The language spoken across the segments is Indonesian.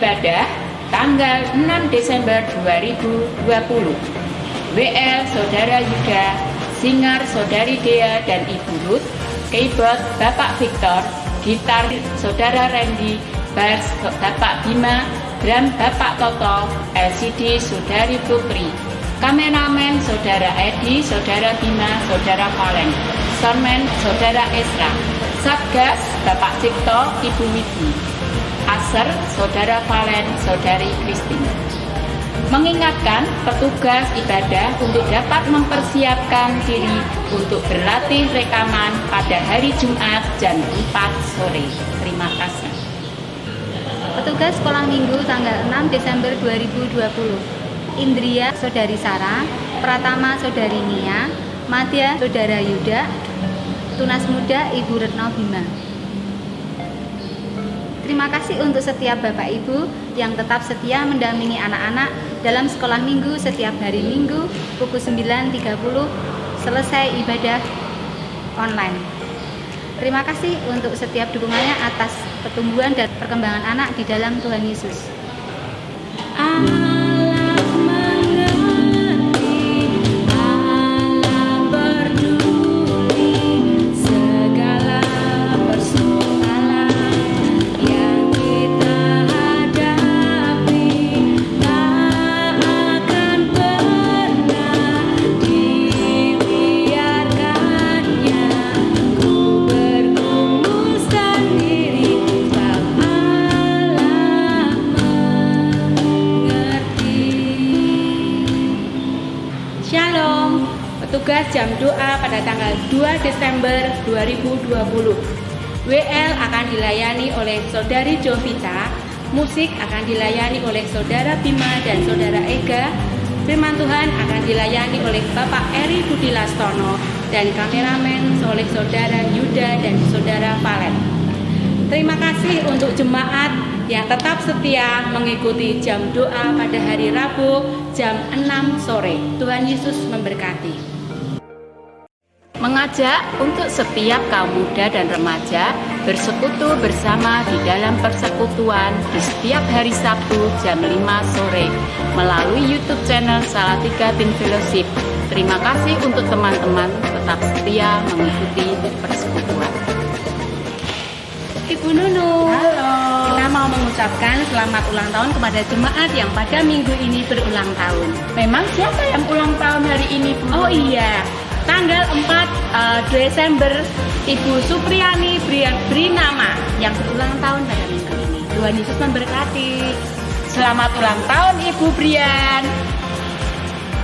ibadah tanggal 6 Desember 2020. WL Saudara Yuda, singer Saudari Dea dan Ibu Ruth, keyboard Bapak Victor, gitar Saudara Randy, bass Bapak Bima, drum Bapak Toto, LCD Saudari Putri, kameramen Saudara Edi, Saudara Bima, Saudara Valen, soundman Saudara Esra, Satgas Bapak Cipto, Ibu Widi, Aser Saudara Valen, Saudari Christine. Mengingatkan petugas ibadah untuk dapat mempersiapkan diri untuk berlatih rekaman pada hari Jumat jam 4 sore. Terima kasih. Petugas sekolah minggu tanggal 6 Desember 2020. Indria Saudari Sarah, Pratama Saudari Nia, Madya Saudara Yuda, Tunas Muda Ibu Retno Bima. Terima kasih untuk setiap Bapak Ibu yang tetap setia mendampingi anak-anak dalam sekolah minggu setiap hari Minggu pukul 9.30 selesai ibadah online. Terima kasih untuk setiap dukungannya atas pertumbuhan dan perkembangan anak di dalam Tuhan Yesus. Shalom, petugas jam doa pada tanggal 2 Desember 2020. WL akan dilayani oleh Saudari Jovita, musik akan dilayani oleh Saudara Bima dan Saudara Ega, firman Tuhan akan dilayani oleh Bapak Eri Budi Lastono, dan kameramen oleh Saudara Yuda dan Saudara Valen. Terima kasih untuk jemaat yang tetap setia mengikuti jam doa pada hari Rabu jam 6 sore. Tuhan Yesus memberkati. Mengajak untuk setiap kaum muda dan remaja bersekutu bersama di dalam persekutuan di setiap hari Sabtu jam 5 sore melalui YouTube channel Salatiga Teen Fellowship. Terima kasih untuk teman-teman tetap setia mengikuti persekutuan. Ibu Nunu, halo. Kita mau mengucapkan selamat ulang tahun kepada jemaat yang pada minggu ini berulang tahun. Memang siapa yang ulang tahun hari ini, Bu? Oh iya, tanggal 4 Desember Ibu Supriyani Brinama yang berulang tahun pada minggu ini. Tuhan Yesus memberkati. Selamat ulang tahun Ibu Brian.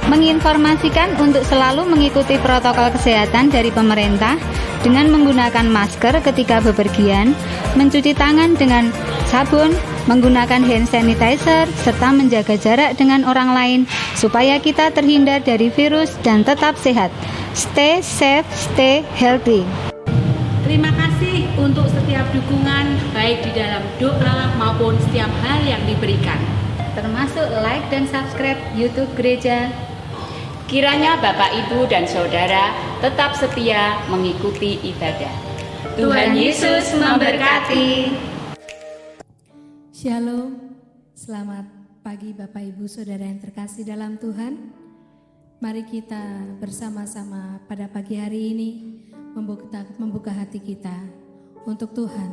Menginformasikan untuk selalu mengikuti protokol kesehatan dari pemerintah dengan menggunakan masker ketika bepergian, mencuci tangan dengan sabun, menggunakan hand sanitizer, serta menjaga jarak dengan orang lain supaya kita terhindar dari virus dan tetap sehat. Stay safe, stay healthy. Terima kasih untuk setiap dukungan baik di dalam doa maupun setiap hal yang diberikan, Termasuk like dan subscribe YouTube Gereja. Kiranya Bapak, Ibu, dan Saudara tetap setia mengikuti ibadah. Tuhan Yesus memberkati. Shalom, selamat pagi Bapak Ibu Saudara yang terkasih dalam Tuhan. Mari kita bersama-sama pada pagi hari ini membuka hati kita untuk Tuhan.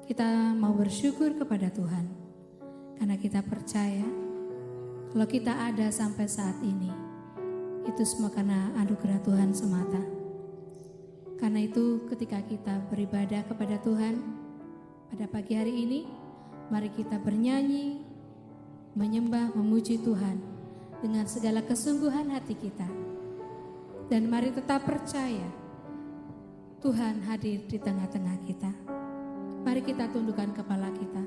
Kita mau bersyukur kepada Tuhan karena kita percaya kalau kita ada sampai saat ini itu semua karena anugerah Tuhan semata. Karena itu ketika kita beribadah kepada Tuhan pada pagi hari ini, mari kita bernyanyi, menyembah, memuji Tuhan dengan segala kesungguhan hati kita. Dan mari tetap percaya Tuhan hadir di tengah-tengah kita. Mari kita tundukkan kepala kita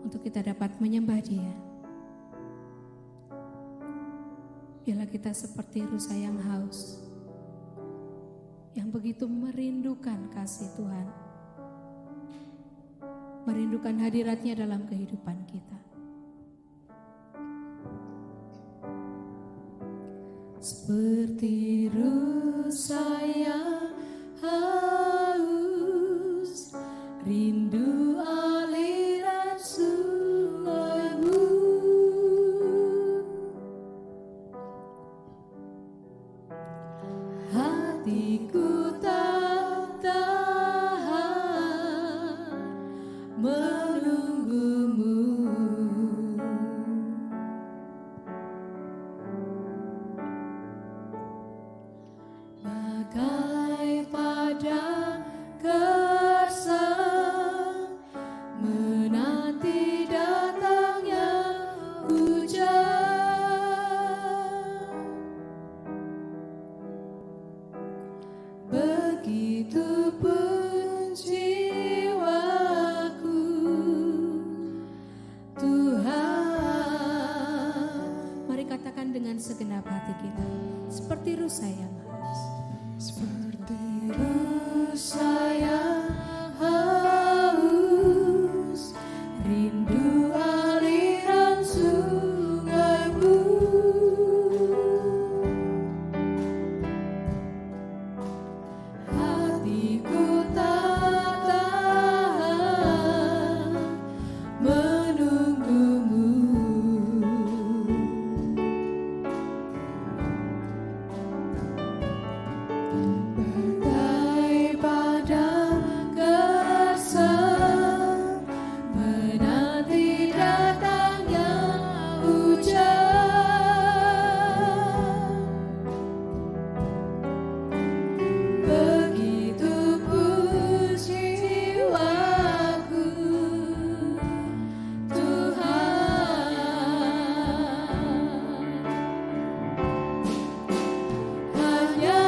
untuk kita dapat menyembah Dia. Biarlah kita seperti rusa yang haus, yang begitu merindukan kasih Tuhan, merindukan hadirat-Nya dalam kehidupan kita. Seperti rusa yang haus, rindu aliran hatiku tak tahan menunggumu. Bagai padang gersang menanti datangnya hujan, begitupun jiwaku, Tuhan. Mari katakan dengan segenap hati kita, seperti rusa yang haus, seperti rusa yang haus, rindu aliran sungaimu. Hatiku tak tahan menunggumu. Bagai padang gersang menanti datangnya hujan, begitupun jiwaku, Tuhan. Hanya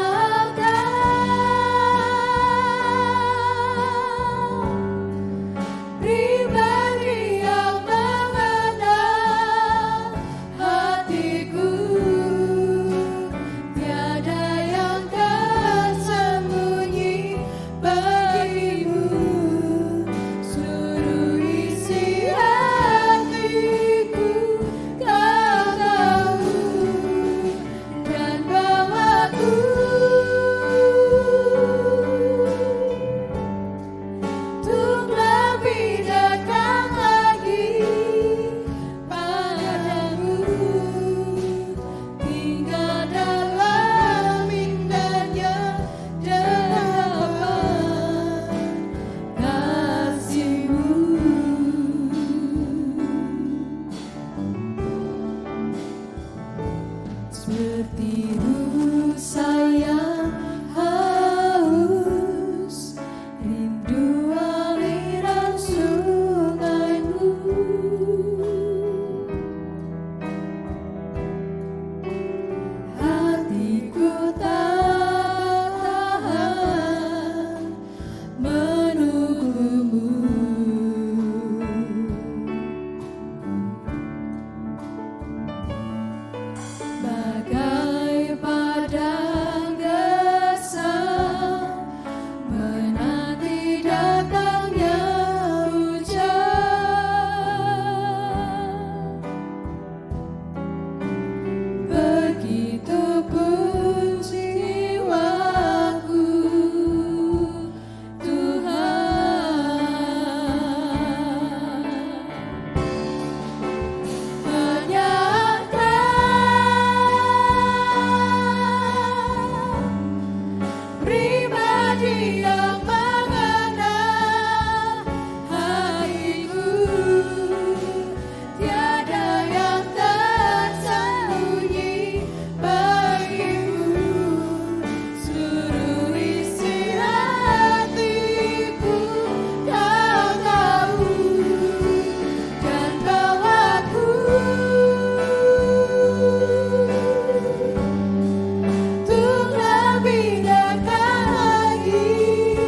pribadi yang mengenal hatiku, tiada yang tersembunyi bagimu. Seluruh isi hatiku kau tahu, dan bawaku untuk lebih dekat lagi padamu, tinggal dalam indahnya dalaman kasih-Mu. Seperti rusa yang haus, rindu aliran sungaimu. Hatiku tak tahan menunggumu. Bagai padang gersang menanti datangnya hujan, begitupun jiwaku, Tuhan. Hanya pribadi yang mengenal hatiku, tiada yang tersembunyi bagimu. Seluruh isi hatiku kau tahu, dan bawaku untuk lebih dekat lagi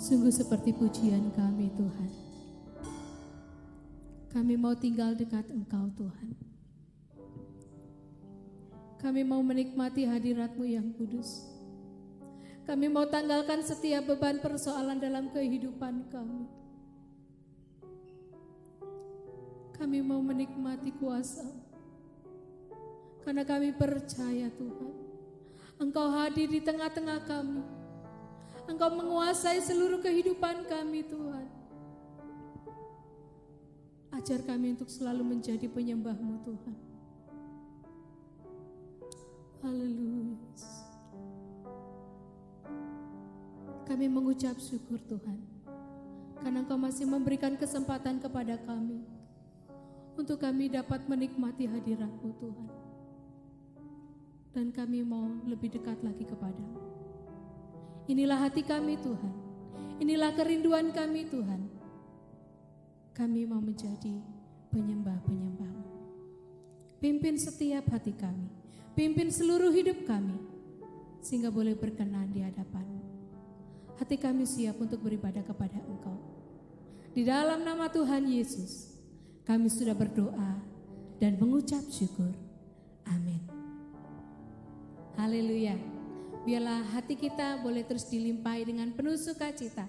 Sungguh seperti pujian kami Tuhan. Kami mau tinggal dekat Engkau Tuhan. Kami mau menikmati hadirat-Mu yang kudus. Kami mau tanggalkan setiap beban persoalan dalam kehidupan kami. Kami mau menikmati kuasa, karena kami percaya Tuhan, Engkau hadir di tengah-tengah kami. Engkau menguasai seluruh kehidupan kami Tuhan. Ajar kami untuk selalu menjadi penyembah-Mu Tuhan. Haleluya. Kami mengucap syukur Tuhan, karena Engkau masih memberikan kesempatan kepada kami untuk kami dapat menikmati hadirat-Mu Tuhan. Dan kami mau lebih dekat lagi kepadamu. Inilah hati kami Tuhan, inilah kerinduan kami Tuhan. Kami mau menjadi penyembah-penyembah-Mu. Pimpin setiap hati kami, pimpin seluruh hidup kami, sehingga boleh berkenan di hadapan-Mu. Hati kami siap untuk beribadah kepada Engkau. Di dalam nama Tuhan Yesus, kami sudah berdoa dan mengucap syukur. Amin. Haleluya. Biarlah hati kita boleh terus dilimpahi dengan penuh sukacita.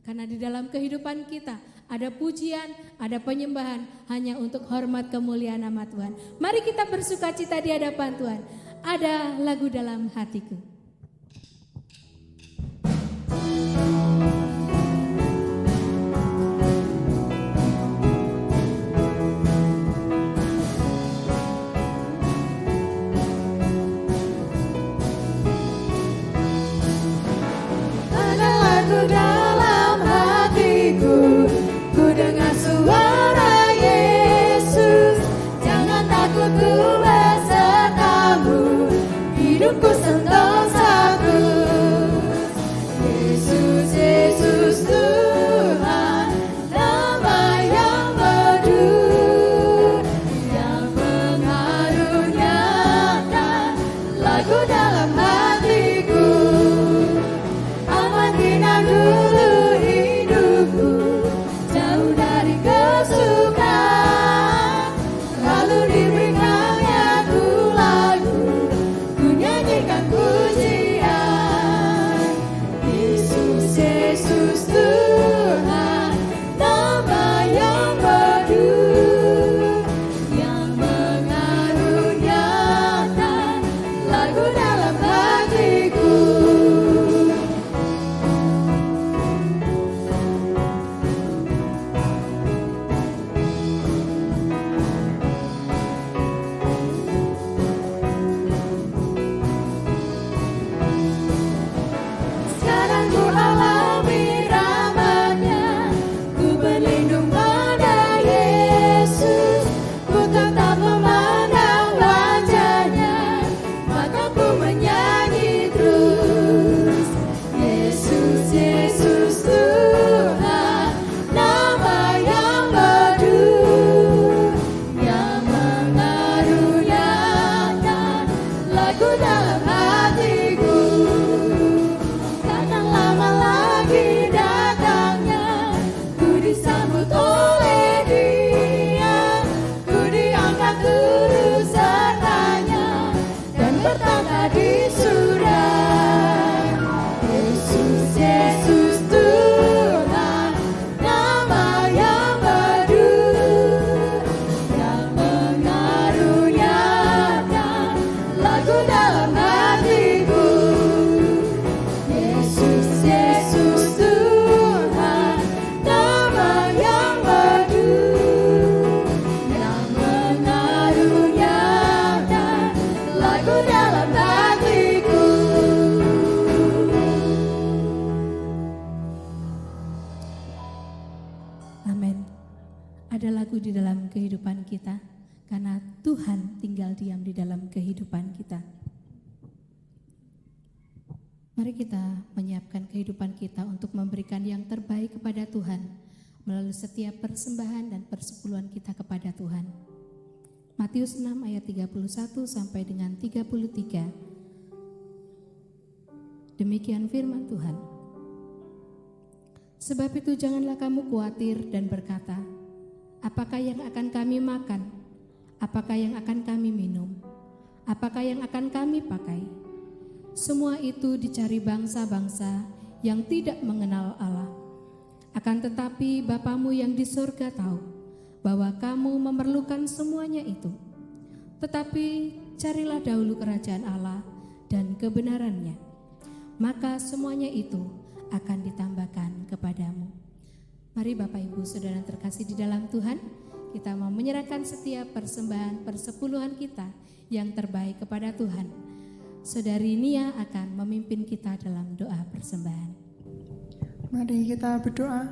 Karena di dalam kehidupan kita ada pujian, ada penyembahan hanya untuk hormat kemuliaan nama Tuhan. Mari kita bersukacita di hadapan Tuhan. Ada lagu dalam hatiku. Dalam hatiku, ku dengar suara Yesus. Jangan takut, ku besertamu, hidupku sentosaku. Yesus, Yesus Tuhan, nama yang merdu, yang mengaruniakan lagu dalam hatiku. Dulu hidupku jauh dari kesukaan, lalu diberikannya ku lagu, ku nyanyikan pujian. Yesus, Yesus Tuhan, nama yang merdu, yang mengaruniakan lagu dalam hatiku. Di dalam kehidupan kita, karena Tuhan tinggal diam di dalam kehidupan kita. Mari kita menyiapkan kehidupan kita untuk memberikan yang terbaik kepada Tuhan melalui setiap persembahan dan persepuluhan kita kepada Tuhan. Matius 6 ayat 31 sampai dengan 33. Demikian firman Tuhan. Sebab itu janganlah kamu khawatir dan berkata, apakah yang akan kami makan? Apakah yang akan kami minum? Apakah yang akan kami pakai? Semua itu dicari bangsa-bangsa yang tidak mengenal Allah. Akan tetapi Bapamu yang di surga tahu bahwa kamu memerlukan semuanya itu. Tetapi carilah dahulu kerajaan Allah dan kebenarannya, maka semuanya itu akan ditambahkan kepadamu. Mari Bapak Ibu Saudara yang terkasih di dalam Tuhan, kita mau menyerahkan setiap persembahan persepuluhan kita yang terbaik kepada Tuhan. Saudari Nia akan memimpin kita dalam doa persembahan. Mari kita berdoa.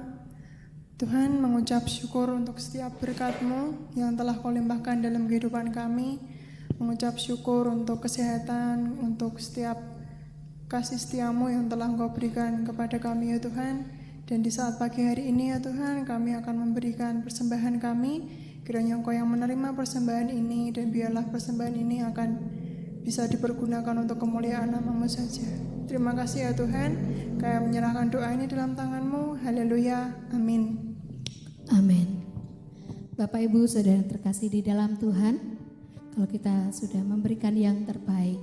Tuhan, mengucap syukur untuk setiap berkat-Mu yang telah Kau limpahkan dalam kehidupan kami. Mengucap syukur untuk kesehatan, untuk setiap kasih setia-Mu yang telah Engkau berikan kepada kami ya Tuhan. Dan di saat pagi hari ini ya Tuhan, kami akan memberikan persembahan kami. Kiranya Engkau yang menerima persembahan ini, dan biarlah persembahan ini akan bisa dipergunakan untuk kemuliaan nama-Mu saja. Terima kasih ya Tuhan, kami menyerahkan doa ini dalam tangan-Mu. Haleluya, amin. Amin. Bapak Ibu Saudara yang terkasih di dalam Tuhan, kalau kita sudah memberikan yang terbaik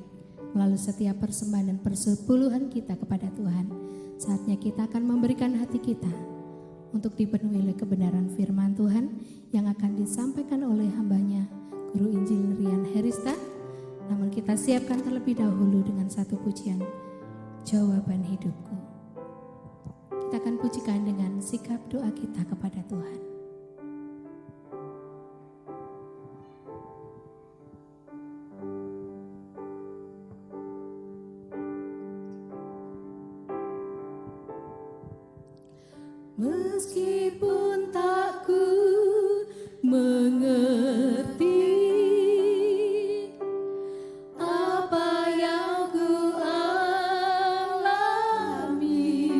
melalui setiap persembahan dan persepuluhan kita kepada Tuhan, saatnya kita akan memberikan hati kita untuk dipenuhi oleh kebenaran firman Tuhan yang akan disampaikan oleh hambanya Guru Injil Rian Herista. Namun kita siapkan terlebih dahulu dengan satu pujian, Jawaban Hidupku. Kita akan pujikan dengan sikap doa kita kepada Tuhan. Meskipun tak ku mengerti apa yang ku alami,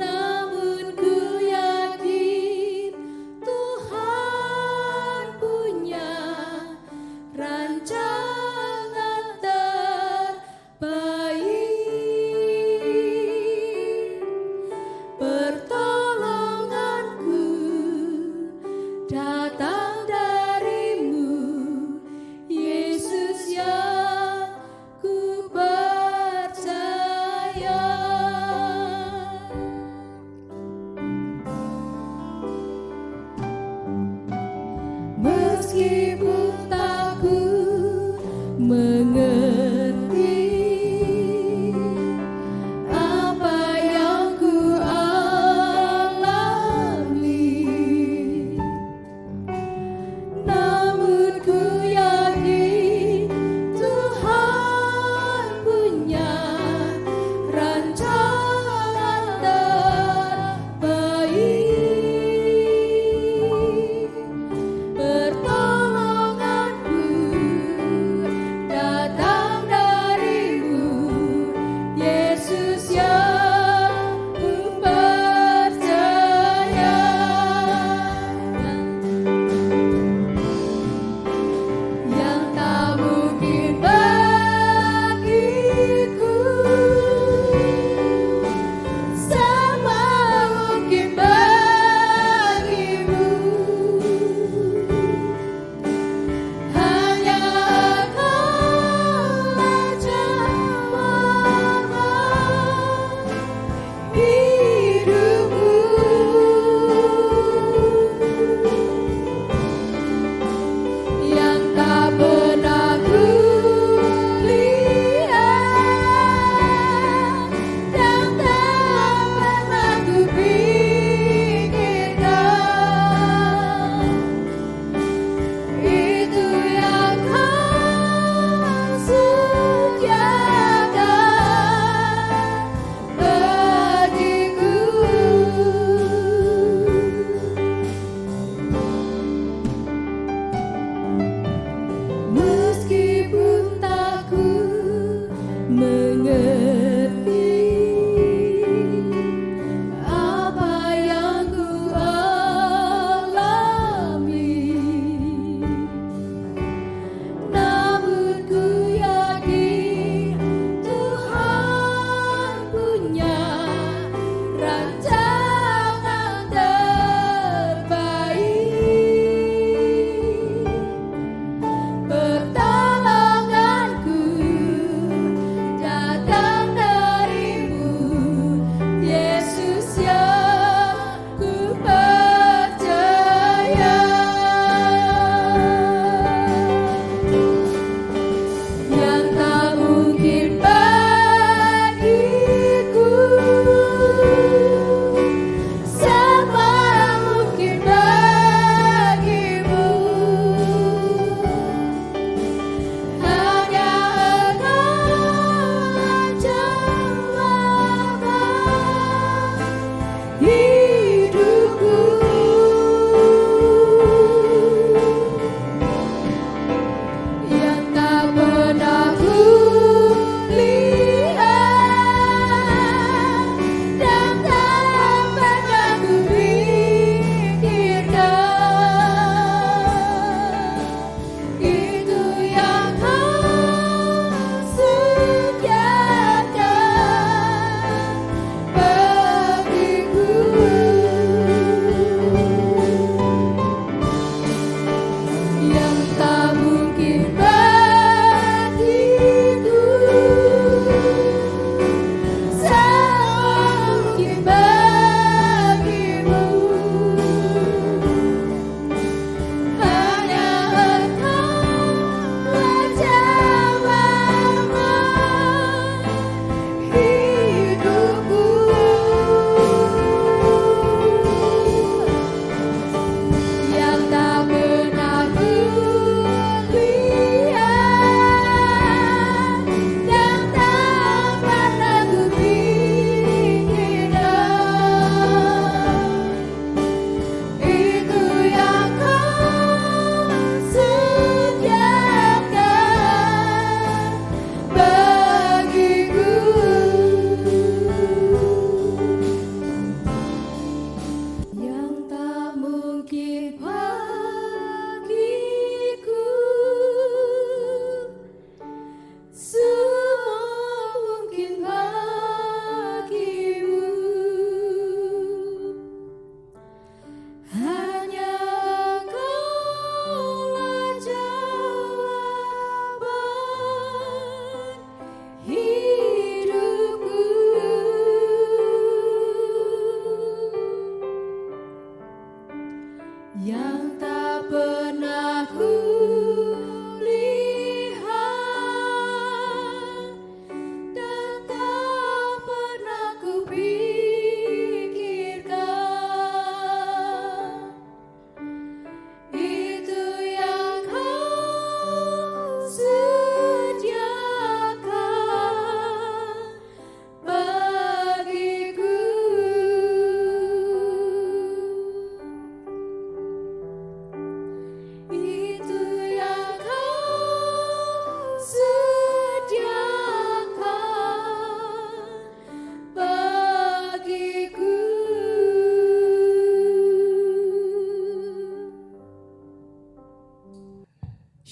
namun ku yakin Tuhan punya rancangan terbaik. Pertolonganku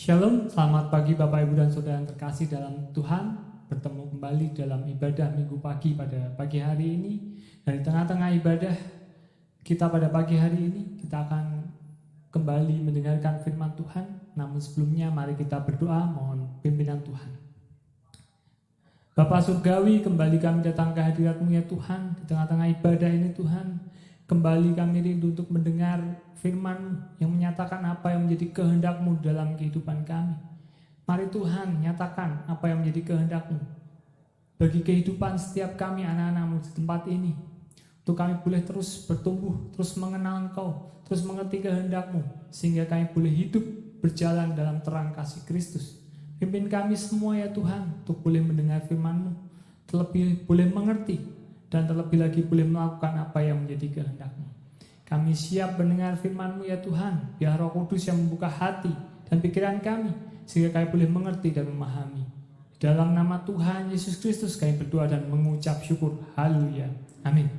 Shalom, selamat pagi Bapak Ibu dan Saudara yang terkasih dalam Tuhan. Bertemu kembali dalam ibadah minggu pagi pada pagi hari ini. Dan di tengah-tengah ibadah kita pada pagi hari ini, kita akan kembali mendengarkan firman Tuhan. Namun sebelumnya mari kita berdoa mohon pimpinan Tuhan. Bapa Surgawi, kembali kami datang ke hadirat-Mu ya Tuhan. Di tengah-tengah ibadah ini Tuhan, kembali kami rindu untuk mendengar firman yang menyatakan apa yang menjadi kehendak-Mu dalam kehidupan kami. Mari Tuhan nyatakan apa yang menjadi kehendak-Mu bagi kehidupan setiap kami anak-anak-Mu di tempat ini. Untuk kami boleh terus bertumbuh, terus mengenal Engkau, terus mengerti kehendak-Mu, sehingga kami boleh hidup berjalan dalam terang kasih Kristus. Pimpin kami semua ya Tuhan, untuk boleh mendengar firman-Mu, terlebih boleh mengerti, dan terlebih lagi boleh melakukan apa yang menjadi kehendak-Mu. Kami siap mendengar firman-Mu ya Tuhan, biar Roh Kudus yang membuka hati dan pikiran kami, sehingga kami boleh mengerti dan memahami. Dalam nama Tuhan Yesus Kristus kami berdoa dan mengucap syukur. Haleluya. Amin.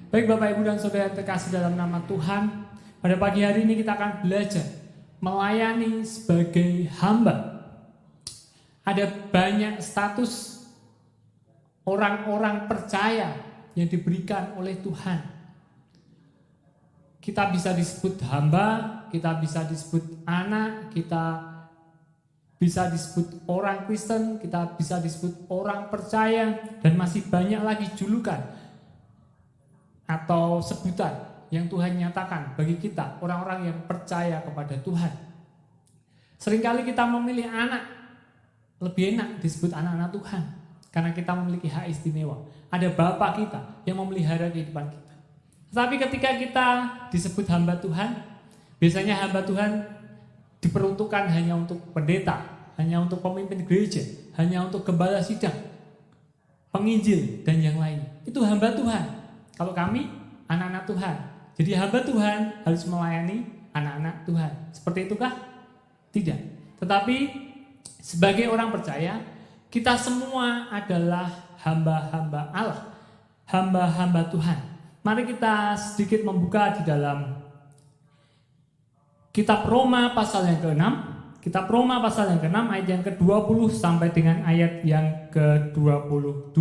Baik Bapak Ibu dan Saudara yang terkasih dalam nama Tuhan, pada pagi hari ini kita akan belajar melayani sebagai hamba. Ada banyak status orang-orang percaya yang diberikan oleh Tuhan. Kita bisa disebut hamba, kita bisa disebut anak, kita bisa disebut orang Kristen, kita bisa disebut orang percaya, dan masih banyak lagi julukan atau sebutan yang Tuhan nyatakan bagi kita, orang-orang yang percaya kepada Tuhan. Seringkali kita memilih anak, lebih enak disebut anak-anak Tuhan, karena kita memiliki hak istimewa. Ada Bapa kita yang memelihara kehidupan kita. Tetapi ketika kita disebut hamba Tuhan, biasanya hamba Tuhan diperuntukkan hanya untuk pendeta, hanya untuk pemimpin gereja, hanya untuk gembala sidang, penginjil, dan yang lain. Itu hamba Tuhan. Kalau kami, anak-anak Tuhan. Jadi hamba Tuhan harus melayani anak-anak Tuhan. Seperti itukah? Tidak. Tetapi sebagai orang percaya, kita semua adalah hamba-hamba Allah, hamba-hamba Tuhan. Mari kita sedikit membuka di dalam Kitab Roma pasal yang ke-6. Kitab Roma pasal yang ke-6 ayat yang ke-20 sampai dengan ayat yang ke-22.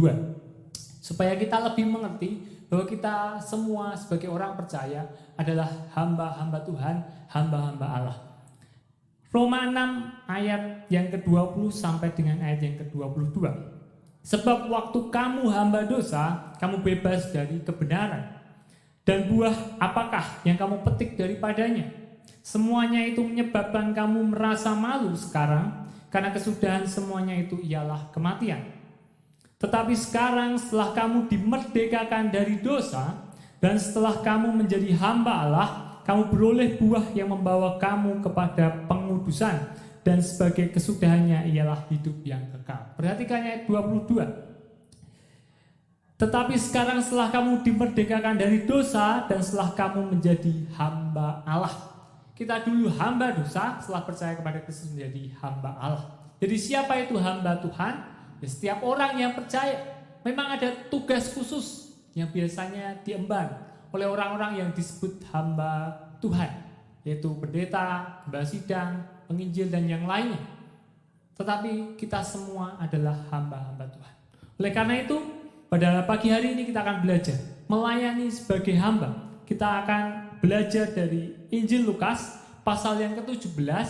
Supaya kita lebih mengerti bahwa kita semua sebagai orang percaya adalah hamba-hamba Tuhan, hamba-hamba Allah. Roma 6 ayat yang ke-20 sampai dengan ayat yang ke-22. Sebab waktu kamu hamba dosa, kamu bebas dari kebenaran. Dan buah apakah yang kamu petik daripadanya? Semuanya itu menyebabkan kamu merasa malu sekarang, karena kesudahan semuanya itu ialah kematian. Tetapi sekarang setelah kamu dimerdekakan dari dosa, dan setelah kamu menjadi hamba Allah, kamu beroleh buah yang membawa kamu kepada pengudusan, dan sebagai kesudahannya ialah hidup yang kekal. Perhatikan ayat 22. Tetapi sekarang setelah kamu dimerdekakan dari dosa, dan setelah kamu menjadi hamba Allah. Kita dulu hamba dosa, setelah percaya kepada Kristus menjadi hamba Allah. Jadi siapa itu hamba Tuhan? Ya, setiap orang yang percaya. Memang ada tugas khusus yang biasanya diemban oleh orang-orang yang disebut hamba Tuhan, yaitu pendeta, gembala sidang, penginjil, dan yang lainnya. Tetapi kita semua adalah hamba-hamba Tuhan. Oleh karena itu, pada pagi hari ini kita akan belajar melayani sebagai hamba. Kita akan belajar dari Injil Lukas pasal yang ke-17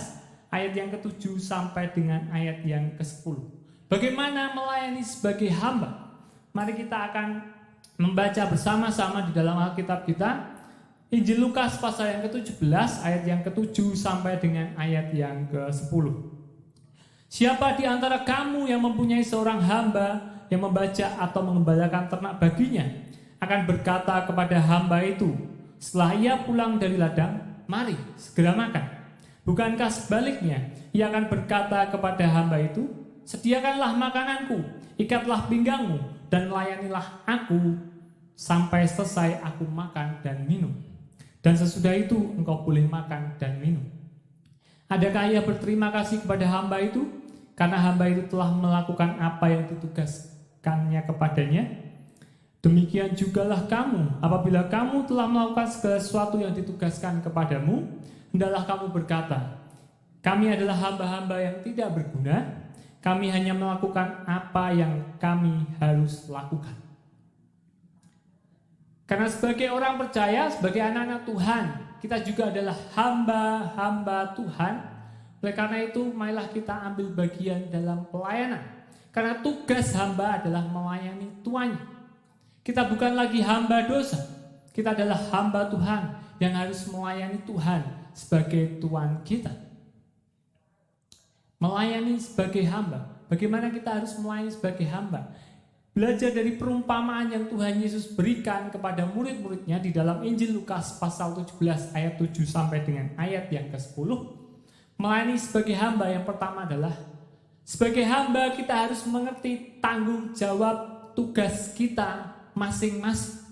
ayat yang ke-7 sampai dengan ayat yang ke-10. Bagaimana melayani sebagai hamba? Mari kita akan membaca bersama-sama di dalam Alkitab kita. Injil Lukas pasal yang ke-17 ayat yang ke-7 sampai dengan ayat yang ke-10. Siapa di antara kamu yang mempunyai seorang hamba yang membaca atau mengembalakan ternak baginya akan berkata kepada hamba itu setelah ia pulang dari ladang, mari segera makan. Bukankah sebaliknya ia akan berkata kepada hamba itu, sediakanlah makananku, ikatlah pinggangmu, dan layanilah aku sampai selesai aku makan dan minum. Dan sesudah itu engkau boleh makan dan minum. Adakah ia berterima kasih kepada hamba itu? Karena hamba itu telah melakukan apa yang ditugaskannya kepadanya. Demikian jugalah kamu, apabila kamu telah melakukan segala sesuatu yang ditugaskan kepadamu, hendaklah kamu berkata, Kami adalah hamba-hamba yang tidak berguna. Kami hanya melakukan apa yang kami harus lakukan. Karena sebagai orang percaya, sebagai anak-anak Tuhan, kita juga adalah hamba-hamba Tuhan. Oleh karena itu, marilah kita ambil bagian dalam pelayanan. Karena tugas hamba adalah melayani tuannya. Kita bukan lagi hamba dosa. Kita adalah hamba Tuhan yang harus melayani Tuhan sebagai Tuhan kita. Melayani sebagai hamba. Bagaimana kita harus melayani sebagai hamba? Belajar dari perumpamaan yang Tuhan Yesus berikan kepada murid-muridnya di dalam Injil Lukas pasal 17 ayat 7 sampai dengan ayat yang ke-10. Melayani sebagai hamba yang pertama adalah sebagai hamba kita harus mengerti tanggung jawab tugas kita masing-masing.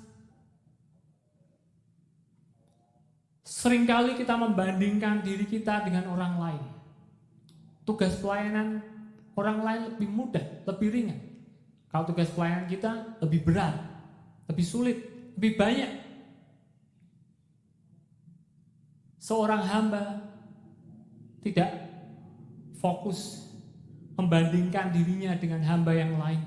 Seringkali kita membandingkan diri kita dengan orang lain. Tugas pelayanan orang lain lebih mudah, lebih ringan. Kalau tugas pelayanan kita lebih berat, lebih sulit, lebih banyak. Seorang hamba tidak fokus membandingkan dirinya dengan hamba yang lain.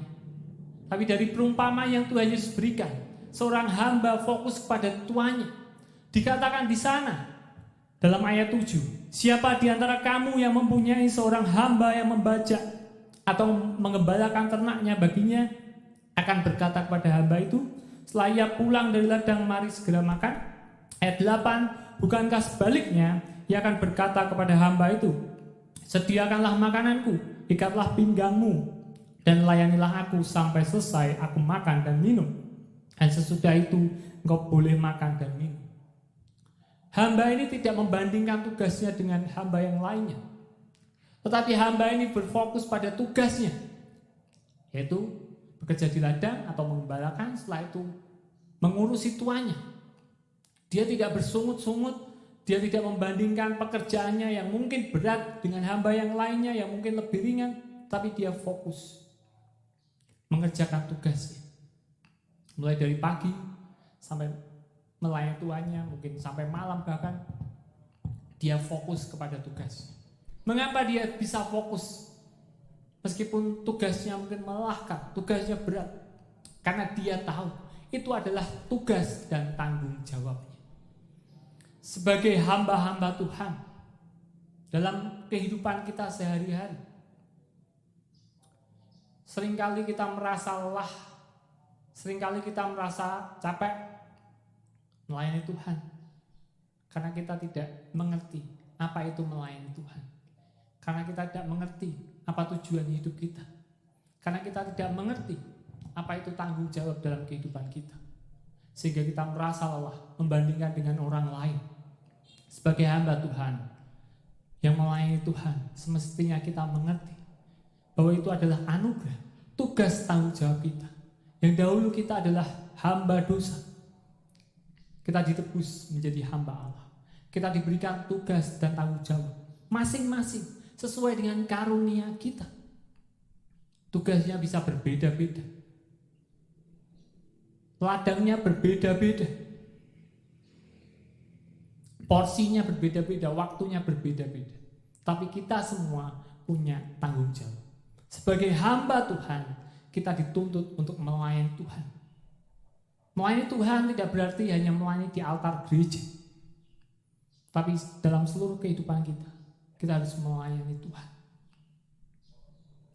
Tapi dari perumpamaan yang Tuhan Yesus berikan, seorang hamba fokus kepada tuannya. Dikatakan di sana dalam ayat 7, siapa di antara kamu yang mempunyai seorang hamba yang membajak atau mengembalakan ternaknya baginya, akan berkata kepada hamba itu, setelah ia pulang dari ladang, mari segera makan. Ayat 8, bukankah sebaliknya, ia akan berkata kepada hamba itu, sediakanlah makananku, ikatlah pinggangmu, dan layanilah aku sampai selesai aku makan dan minum. Dan sesudah itu, engkau boleh makan dan minum. Hamba ini tidak membandingkan tugasnya dengan hamba yang lainnya. Tetapi hamba ini berfokus pada tugasnya, yaitu bekerja di ladang atau mengembalakan, setelah itu mengurusi tuannya. Dia tidak bersungut-sungut, dia tidak membandingkan pekerjaannya yang mungkin berat dengan hamba yang lainnya yang mungkin lebih ringan, tapi dia fokus mengerjakan tugasnya. Mulai dari pagi sampai melayani tuannya, mungkin sampai malam bahkan, dia fokus kepada tugasnya. Mengapa dia bisa fokus? Meskipun tugasnya mungkin melelahkan, tugasnya berat. Karena dia tahu itu adalah tugas dan tanggung jawabnya. Sebagai hamba-hamba Tuhan, dalam kehidupan kita sehari-hari, seringkali kita merasa lelah, seringkali kita merasa capek melayani Tuhan. Karena kita tidak mengerti apa itu melayani Tuhan. Karena kita tidak mengerti apa tujuan hidup kita. Karena kita tidak mengerti apa itu tanggung jawab dalam kehidupan kita. Sehingga kita merasa lelah membandingkan dengan orang lain. Sebagai hamba Tuhan yang melayani Tuhan, semestinya kita mengerti bahwa itu adalah anugerah, tugas tanggung jawab kita. Yang dahulu kita adalah hamba dosa. Kita ditebus menjadi hamba Allah. Kita diberikan tugas dan tanggung jawab masing-masing sesuai dengan karunia kita. Tugasnya bisa berbeda-beda. Ladangnya berbeda-beda. Porsinya berbeda-beda, waktunya berbeda-beda. Tapi kita semua punya tanggung jawab. Sebagai hamba Tuhan, kita dituntut untuk melayani Tuhan. Melayani Tuhan tidak berarti hanya melayani di altar gereja. Tapi dalam seluruh kehidupan kita harus melayani Tuhan.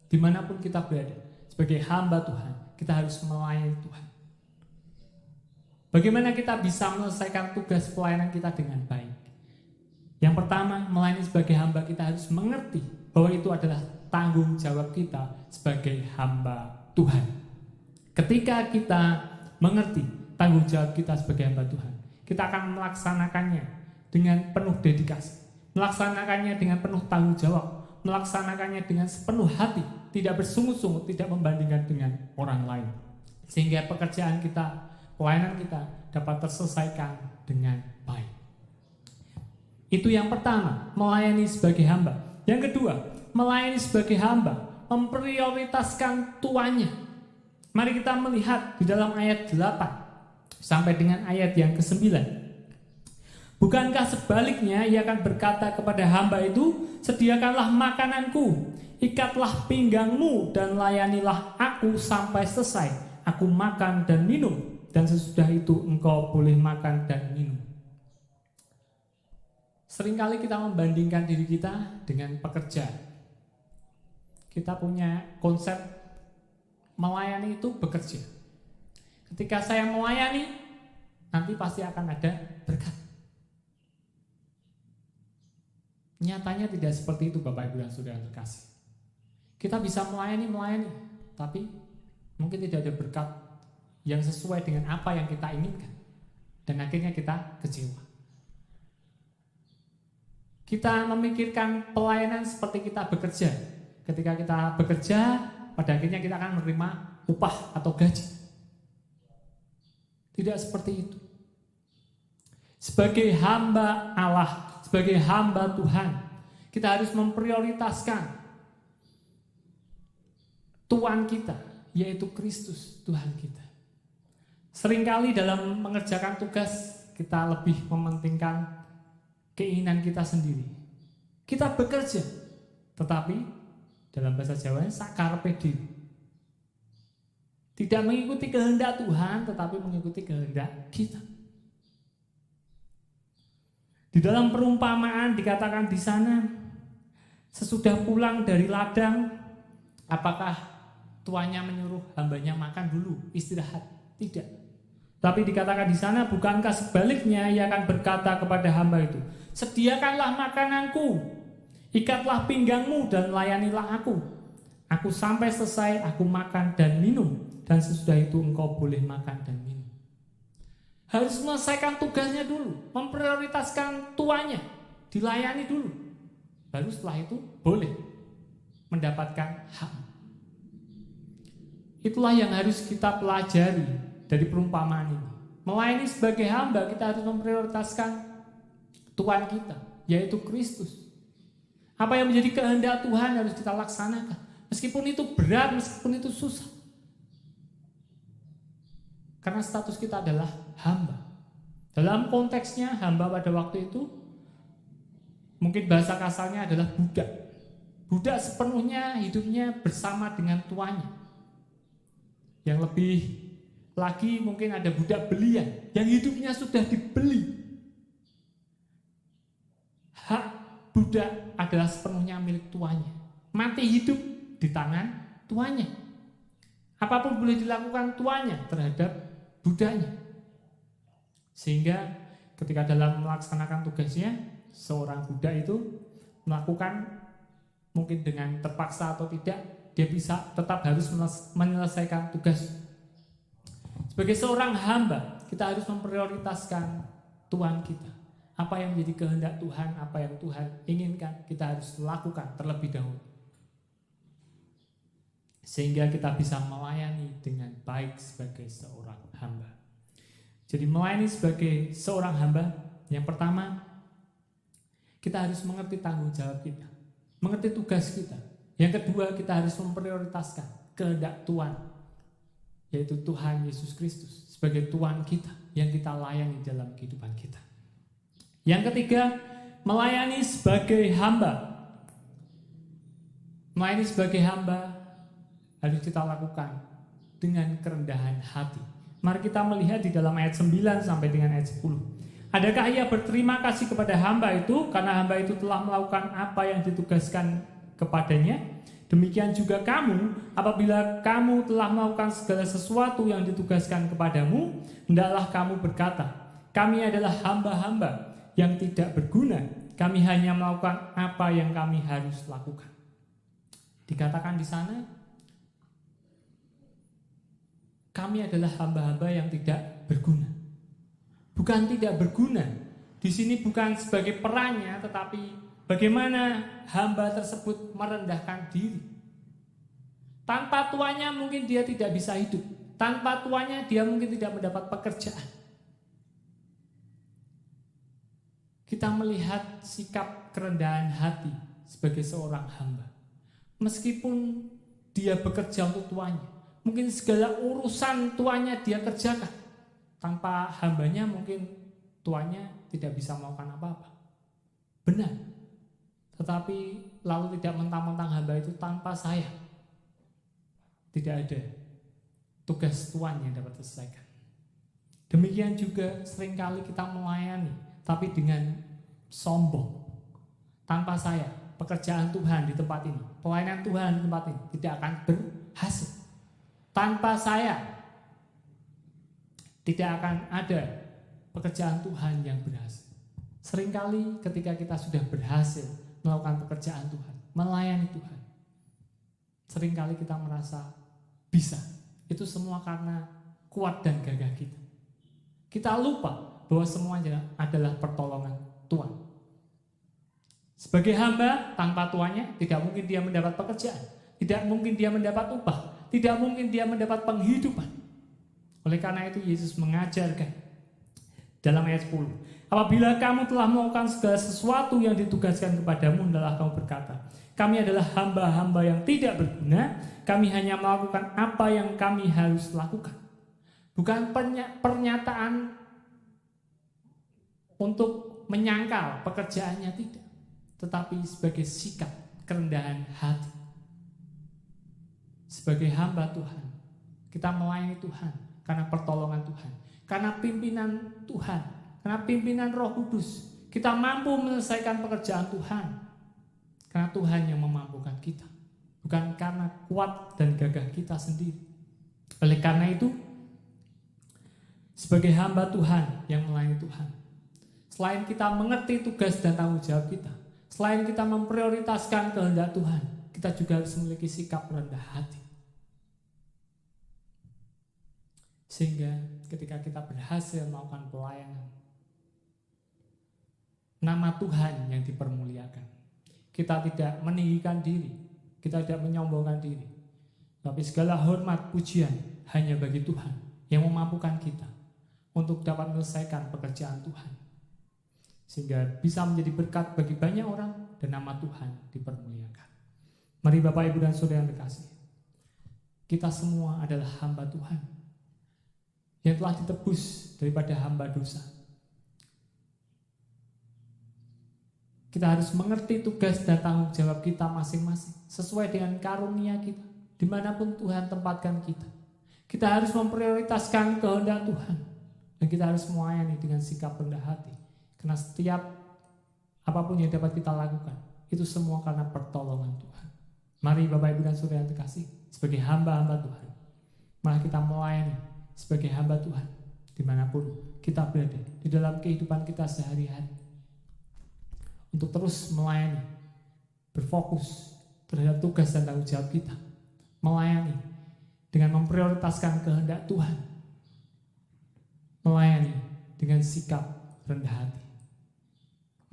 Dimanapun kita berada, sebagai hamba Tuhan, kita harus melayani Tuhan. Bagaimana kita bisa menyelesaikan tugas pelayanan kita dengan baik? Yang pertama, melayani sebagai hamba kita harus mengerti bahwa itu adalah tanggung jawab kita sebagai hamba Tuhan. Ketika kita mengerti tanggung jawab kita sebagai hamba Tuhan, kita akan melaksanakannya dengan penuh dedikasi, melaksanakannya dengan penuh tanggung jawab, melaksanakannya dengan sepenuh hati, tidak bersungut-sungut, tidak membandingkan dengan orang lain. Sehingga pekerjaan kita, pelayanan kita dapat terselesaikan dengan baik. Itu yang pertama, melayani sebagai hamba. Yang kedua, melayani sebagai hamba, memprioritaskan tuannya. Mari kita melihat di dalam ayat 8 sampai dengan ayat yang ke-9. Bukankah sebaliknya ia akan berkata kepada hamba itu, sediakanlah makananku, ikatlah pinggangmu dan layanilah aku sampai selesai. Aku makan dan minum, dan sesudah itu engkau boleh makan dan minum. Seringkali kita membandingkan diri kita dengan pekerja. Kita punya konsep melayani itu bekerja. Ketika saya melayani, nanti pasti akan ada berkat. Nyatanya tidak seperti itu Bapak Ibu dan Saudara terkasih. Kita bisa melayani, tapi mungkin tidak ada berkat yang sesuai dengan apa yang kita inginkan. Dan akhirnya kita kecewa. Kita memikirkan pelayanan seperti kita bekerja. Ketika kita bekerja, pada akhirnya kita akan menerima upah atau gaji. Tidak seperti itu. Sebagai hamba Allah, sebagai hamba Tuhan, kita harus memprioritaskan Tuhan kita, yaitu Kristus Tuhan kita. Seringkali dalam mengerjakan tugas, kita lebih mementingkan keinginan kita sendiri. Kita bekerja, tetapi dalam bahasa Jawa sakarpe diri. Tidak mengikuti kehendak Tuhan, tetapi mengikuti kehendak kita. Di dalam perumpamaan dikatakan di sana, sesudah pulang dari ladang, apakah tuannya menyuruh hambanya makan dulu, istirahat? Tidak. Tapi dikatakan di sana, bukankah sebaliknya ia akan berkata kepada hamba itu, sediakanlah makananku, ikatlah pinggangmu dan layanilah aku. Aku sampai selesai, aku makan dan minum, dan sesudah itu engkau boleh makan dan minum. Harus menyelesaikan tugasnya dulu, memprioritaskan tuannya, dilayani dulu. Baru setelah itu boleh mendapatkan hak. Itulah yang harus kita pelajari dari perumpamaan ini. Melayani sebagai hamba, kita harus memprioritaskan Tuhan kita, yaitu Kristus. Apa yang menjadi kehendak Tuhan harus kita laksanakan. Meskipun itu berat, meskipun itu susah. Karena status kita adalah hamba. Dalam konteksnya hamba pada waktu itu, mungkin bahasa kasarnya adalah budak. Budak sepenuhnya hidupnya bersama dengan tuannya. Yang lebih lagi mungkin ada budak belian, yang hidupnya sudah dibeli. Hak budak adalah sepenuhnya milik tuannya. Mati hidup di tangan tuannya. Apapun boleh dilakukan tuannya terhadap budaknya. Sehingga ketika dalam melaksanakan tugasnya, seorang budak itu melakukan mungkin dengan terpaksa atau tidak, dia bisa tetap harus menyelesaikan tugas. Sebagai seorang hamba, kita harus memprioritaskan Tuhan kita. Apa yang menjadi kehendak Tuhan, apa yang Tuhan inginkan, kita harus lakukan terlebih dahulu. Sehingga kita bisa melayani dengan baik sebagai seorang hamba. Jadi melayani sebagai seorang hamba, yang pertama, kita harus mengerti tanggung jawab kita, mengerti tugas kita. Yang kedua, kita harus memprioritaskan kehendak Tuhan, yaitu Tuhan Yesus Kristus sebagai Tuhan kita yang kita layani dalam kehidupan kita. Yang ketiga, melayani sebagai hamba. Melayani sebagai hamba harus kita lakukan dengan kerendahan hati. Mari kita melihat di dalam ayat 9 sampai dengan ayat 10. Adakah ia berterima kasih kepada hamba itu karena hamba itu telah melakukan apa yang ditugaskan kepadanya? Demikian juga kamu, apabila kamu telah melakukan segala sesuatu yang ditugaskan kepadamu, hendaklah kamu berkata, kami adalah hamba-hamba yang tidak berguna, kami hanya melakukan apa yang kami harus lakukan. Dikatakan di sana, kami adalah hamba-hamba yang tidak berguna. Bukan tidak berguna. Di sini bukan sebagai perannya, tetapi bagaimana hamba tersebut merendahkan diri. Tanpa tuannya mungkin dia tidak bisa hidup. Tanpa tuannya dia mungkin tidak mendapat pekerjaan. Kita melihat sikap kerendahan hati sebagai seorang hamba. Meskipun dia bekerja untuk tuannya, mungkin segala urusan tuannya dia kerjakan. Tanpa hambanya mungkin tuannya tidak bisa melakukan apa-apa. Benar. Tetapi lalu tidak mentang-mentang hamba itu tanpa saya. Tidak ada tugas tuan yang dapat diselesaikan. Demikian juga seringkali kita melayani, tapi dengan sombong. Tanpa saya, pekerjaan Tuhan di tempat ini, pelayanan Tuhan di tempat ini tidak akan berhasil. Tanpa saya, tidak akan ada pekerjaan Tuhan yang berhasil. Seringkali ketika kita sudah berhasil melakukan pekerjaan Tuhan, melayani Tuhan, seringkali kita merasa bisa. Itu semua karena kuat dan gagah kita. Kita lupa bahwa semuanya adalah pertolongan Tuhan. Sebagai hamba tanpa tuannya, tidak mungkin dia mendapat pekerjaan, tidak mungkin dia mendapat upah, tidak mungkin dia mendapat penghidupan. Oleh karena itu Yesus mengajarkan dalam ayat 10, apabila kamu telah melakukan segala sesuatu yang ditugaskan kepadamu, hendaklah kamu berkata, kami adalah hamba-hamba yang tidak berguna, kami hanya melakukan apa yang kami harus lakukan. Bukan pernyataan untuk menyangkal pekerjaannya, tidak, tetapi sebagai sikap kerendahan hati. Sebagai hamba Tuhan, kita melayani Tuhan karena pertolongan Tuhan, karena pimpinan Tuhan, karena pimpinan Roh Kudus. Kita mampu menyelesaikan pekerjaan Tuhan karena Tuhan yang memampukan kita, bukan karena kuat dan gagah kita sendiri. Oleh karena itu, sebagai hamba Tuhan yang melayani Tuhan, selain kita mengerti tugas dan tanggung jawab kita, selain kita memprioritaskan kehendak Tuhan, kita juga harus memiliki sikap rendah hati. Sehingga ketika kita berhasil melakukan pelayanan, nama Tuhan yang dipermuliakan. Kita tidak meninggikan diri, kita tidak menyombongkan diri, tapi segala hormat pujian hanya bagi Tuhan yang memampukan kita untuk dapat menyelesaikan pekerjaan Tuhan, sehingga bisa menjadi berkat bagi banyak orang dan nama Tuhan dipermuliakan. Mari Bapak, Ibu, dan Saudara yang terkasih, kita semua adalah hamba Tuhan yang telah ditebus daripada hamba dosa. Kita harus mengerti tugas dan tanggung jawab kita masing-masing sesuai dengan karunia kita, dimanapun Tuhan tempatkan kita. Kita harus memprioritaskan kehendak Tuhan, dan kita harus melayani dengan sikap rendah hati, karena setiap apapun yang dapat kita lakukan itu semua karena pertolongan Tuhan. Mari Bapak, Ibu, dan Saudara yang terkasih, sebagai hamba-hamba Tuhan, mari kita melayani sebagai hamba Tuhan dimanapun kita berada di dalam kehidupan kita sehari-hari, untuk terus melayani, berfokus terhadap tugas dan tanggung jawab kita, melayani dengan memprioritaskan kehendak Tuhan, melayani dengan sikap rendah hati.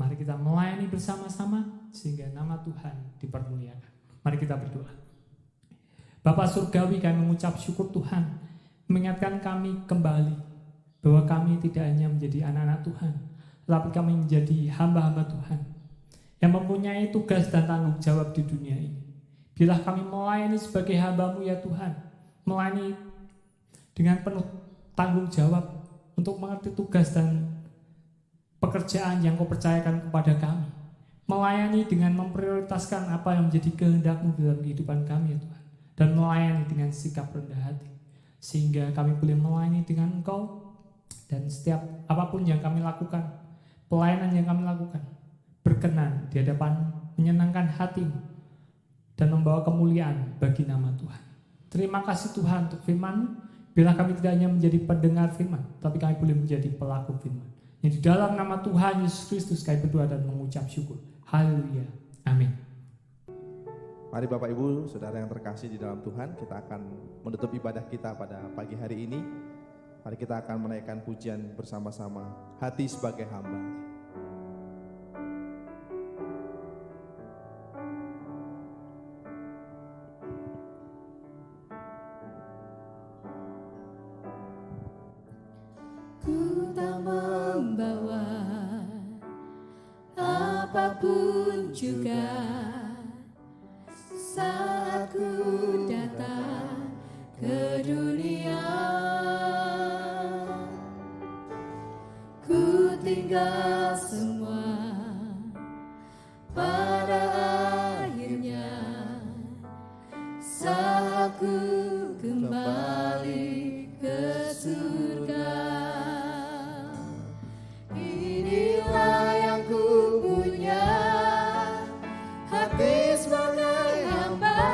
Mari kita melayani bersama-sama sehingga nama Tuhan dipermuliakan. Mari kita berdoa. Bapa Surgawi, kami mengucap syukur Tuhan mengingatkan kami kembali bahwa kami tidak hanya menjadi anak-anak Tuhan, tetapi kami menjadi hamba-hamba Tuhan yang mempunyai tugas dan tanggung jawab di dunia ini. Biarlah kami melayani sebagai hamba-Mu ya Tuhan, melayani dengan penuh tanggung jawab untuk mengerti tugas dan pekerjaan yang Kau percayakan kepada kami, melayani dengan memprioritaskan apa yang menjadi kehendak-Mu dalam kehidupan kami ya Tuhan, dan melayani dengan sikap rendah hati, sehingga kami boleh melayani dengan Engkau, dan setiap apapun yang kami lakukan, pelayanan yang kami lakukan, berkenan di hadapan, menyenangkan hati-Mu, dan membawa kemuliaan bagi nama Tuhan. Terima kasih Tuhan untuk firman-Mu. Bila kami tidak hanya menjadi pendengar firman, tapi kami boleh menjadi pelaku firman. Yang di dalam nama Tuhan Yesus Kristus kami berdoa dan mengucap syukur. Haleluya. Amin. Mari Bapak Ibu, Saudara yang terkasih di dalam Tuhan, kita akan menutup ibadah kita pada pagi hari ini. Mari kita akan menaikkan pujian bersama-sama, Hati Sebagai Hamba. Ku tak membawa apapun juga saat ku datang ke dunia. Ku tinggal semua. Pada akhirnya saat ku kembali ke surga. Inilah yang ku punya, hati sebagai hamba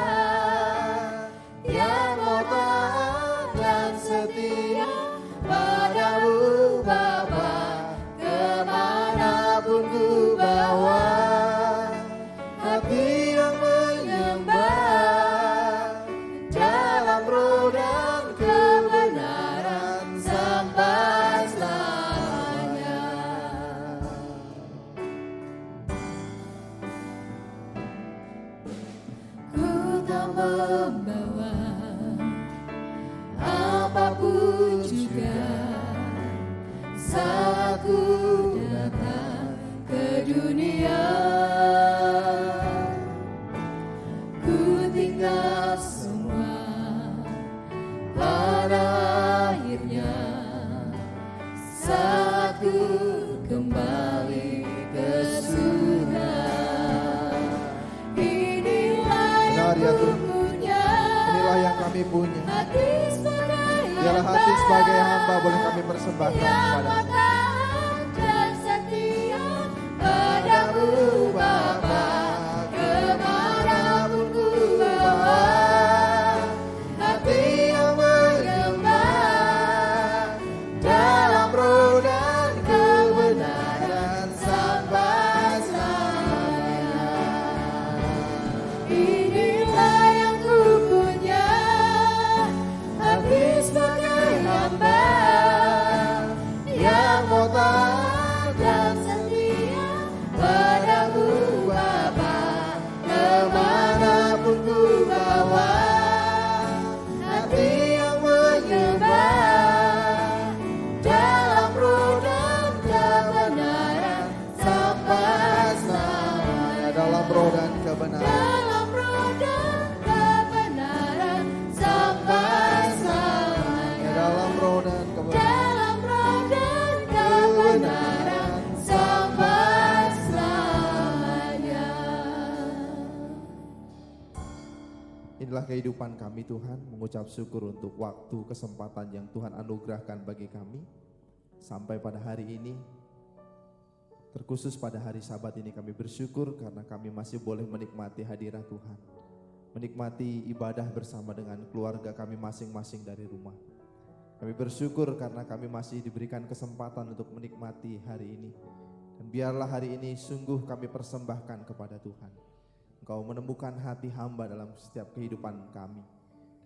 yang mau taat dan setia padamu Bapa, kemanapun ku bawa. Hati yang menyembah dalam roh dan kebenaran sampai selamanya. Ku tak membawa apapun juga saat ku datang ke dunia. Ku tinggal semua, pada akhirnya saat ku kembali ke surga. Inilah yang ku punya, Inilah yang kami punya. hati sebagai Biarlah hati sebagai hamba boleh kami persembahkan yang kepada taat dan setia padamu Bapa, kemanapun ku bawa. Hati yang menyembah dalam roh dan kebenaran sampai selamanya. Inilah yang ku punya, hati sebagai hamba yang mau taat dan setia padamu Bapa, kemanapun ku bawa. Hati yang menyembah dalam roh dan kebenaran sampai selamanya. dalam roh dan kebenaran. Dalam roh dan kebenaran sampai selamanya. Dalam roh dan kebenaran. Dalam roh dan kebenaran sampai selamanya. Inilah kehidupan kami Tuhan, mengucap syukur untuk waktu kesempatan yang Tuhan anugerahkan bagi kami. Sampai pada hari ini, terkhusus pada hari Sabat ini kami bersyukur karena kami masih boleh menikmati hadirat Tuhan. Menikmati ibadah bersama dengan keluarga kami masing-masing dari rumah. Kami bersyukur karena kami masih diberikan kesempatan untuk menikmati hari ini. Dan biarlah hari ini sungguh kami persembahkan kepada Tuhan. Engkau menemukan hati hamba dalam setiap kehidupan kami.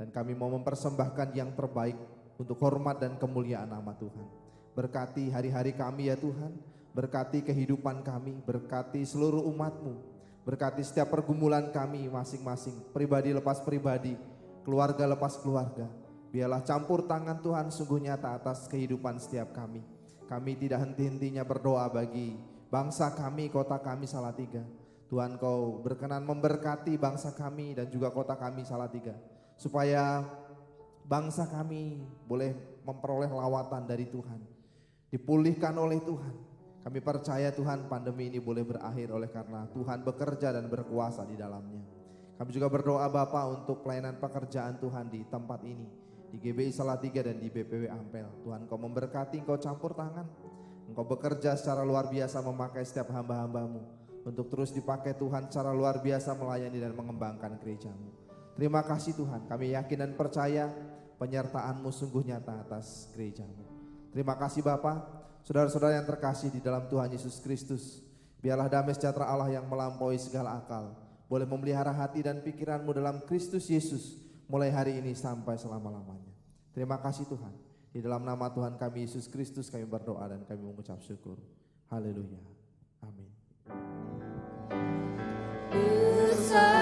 Dan kami mau mempersembahkan yang terbaik untuk hormat dan kemuliaan nama Tuhan. Berkati hari-hari kami ya Tuhan. Berkati kehidupan kami, berkati seluruh umat-Mu. Berkati setiap pergumulan kami masing-masing. Pribadi lepas pribadi, keluarga lepas keluarga. Biarlah campur tangan Tuhan sungguh nyata atas kehidupan setiap kami. Kami tidak henti-hentinya berdoa bagi bangsa kami, kota kami Salatiga. Tuhan Kau berkenan memberkati bangsa kami dan juga kota kami Salatiga. Supaya bangsa kami boleh memperoleh lawatan dari Tuhan. Dipulihkan oleh Tuhan. Kami percaya Tuhan pandemi ini boleh berakhir oleh karena Tuhan bekerja dan berkuasa di dalamnya. Kami juga berdoa Bapa untuk pelayanan pekerjaan Tuhan di tempat ini. Di GBI Salatiga dan di BPW Ampel. Tuhan Kau memberkati, Engkau campur tangan. Engkau bekerja secara luar biasa memakai setiap hamba-hamba-Mu. Untuk terus dipakai Tuhan secara luar biasa melayani dan mengembangkan gereja-Mu. Terima kasih Tuhan, kami yakin dan percaya penyertaan-Mu sungguh nyata atas gereja-Mu. Terima kasih Bapa, saudara-saudara yang terkasih di dalam Tuhan Yesus Kristus. Biarlah damai sejahtera Allah yang melampaui segala akal boleh memelihara hati dan pikiran-Mu dalam Kristus Yesus mulai hari ini sampai selama-lamanya. Terima kasih Tuhan. Di dalam nama Tuhan kami Yesus Kristus kami berdoa dan kami mengucap syukur. Haleluya. Amin.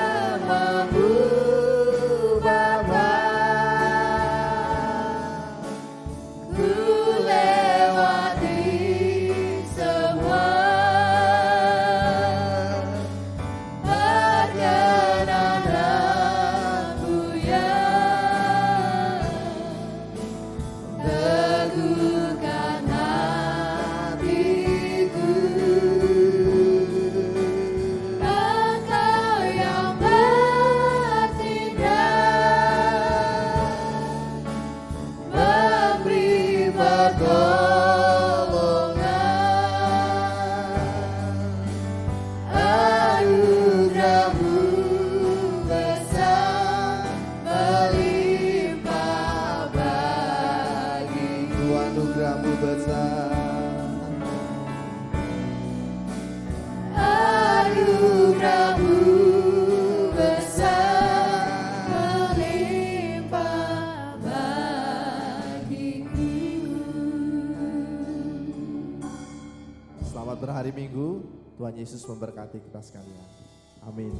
Bersamamu Bapa, ku lewati semua perjalananku yang teguhkan hati. pertolongan, anugerah-Mu besar melimpah bagiku. Anugerah-Mu besar. Anugerah-Mu besar melimpah bagiku. Selamat berhari Minggu. Tuhan Yesus memberkati kita sekalian. Amin.